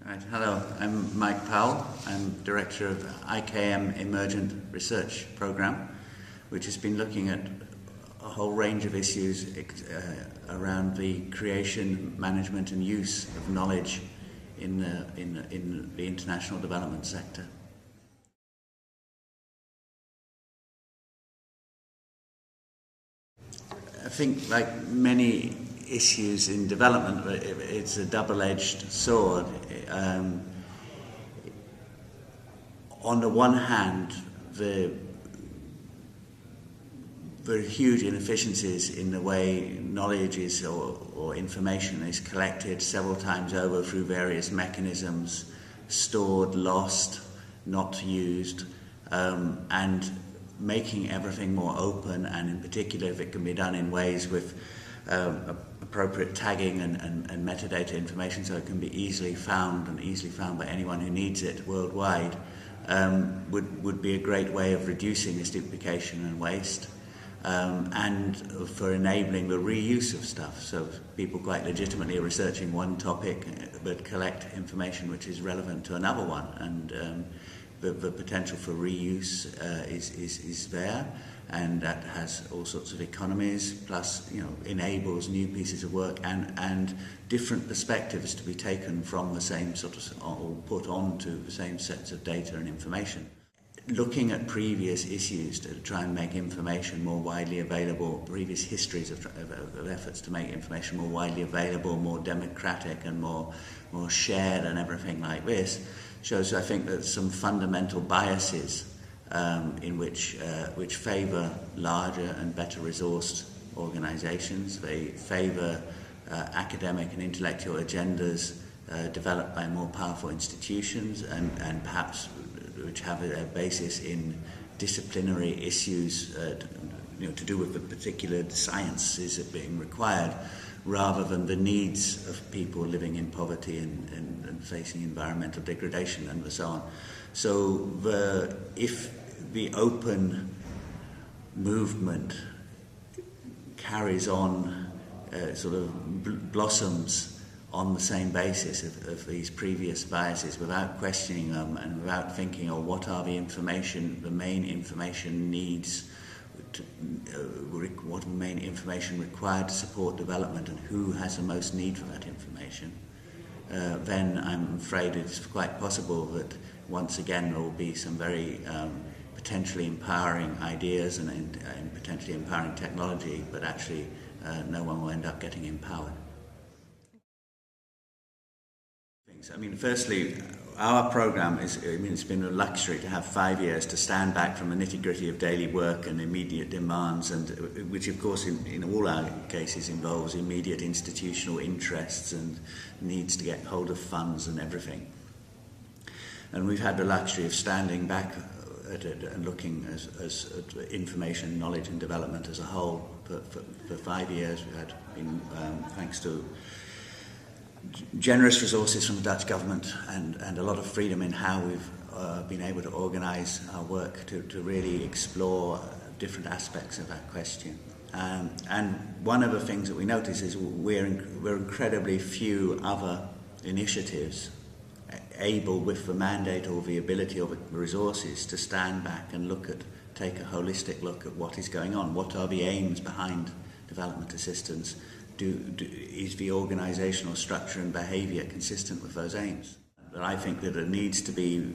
Right, hello, I'm Mike Powell. I'm Director of the IKMemergent research program, which has been looking at a whole range of issues around the creation, management and use of knowledge in the international development sector. I think, like many issues in development, it's a double-edged sword. On the one hand, there are huge inefficiencies in the way knowledge is or information is collected several times over through various mechanisms, stored, lost, not used, and making everything more open, and in particular if it can be done in ways with appropriate tagging and metadata information so it can be easily found by anyone who needs it worldwide, would be a great way of reducing this duplication and waste, and for enabling the reuse of stuff. So people quite legitimately are researching one topic but collect information which is relevant to another one, and the potential for reuse is there, and that has all sorts of economies, plus enables new pieces of work and different perspectives to be taken from the same sort of, or put onto the same sets of data and information. Looking at previous issues to try and make information more widely available, previous histories of efforts to make information more widely available, more democratic and more shared and everything like this, shows, I think, that some fundamental biases in which favour larger and better resourced organisations. They favour academic and intellectual agendas developed by more powerful institutions, and perhaps which have a basis in disciplinary issues to do with the particular sciences that are being required, rather than the needs of people living in poverty and facing environmental degradation and so on. So if the open movement carries on, sort of blossoms on the same basis of these previous biases, without questioning them and without thinking, what are the main information needs, what main information required to support development, and who has the most need for that information, then I'm afraid it's quite possible that once again there will be some very potentially empowering ideas and potentially empowering technology, but actually no one will end up getting empowered. I mean, firstly, our program it's been a luxury to have 5 years to stand back from the nitty-gritty of daily work and immediate demands, and which of course in all our cases involves immediate institutional interests and needs to get hold of funds and everything. And we've had the luxury of standing back at it and looking at information, knowledge and development as a whole for 5 years. We've had thanks to generous resources from the Dutch government and a lot of freedom in how we've been able to organise our work to really explore different aspects of that question. And one of the things that we notice is we're incredibly few other initiatives able, with the mandate or the ability or the resources, to stand back and take a holistic look at what is going on. What are the aims behind development assistance? Is the organisational structure and behaviour consistent with those aims? But I think that there needs to be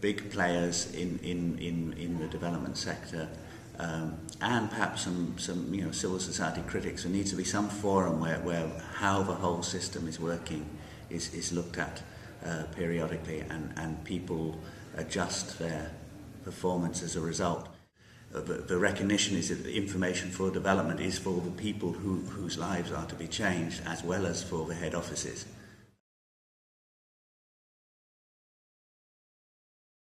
big players in the development sector, and perhaps some civil society critics. There needs to be some forum where how the whole system is working is looked at periodically, and people adjust their performance as a result. The recognition is that the information for development is for the people whose lives are to be changed, as well as for the head offices.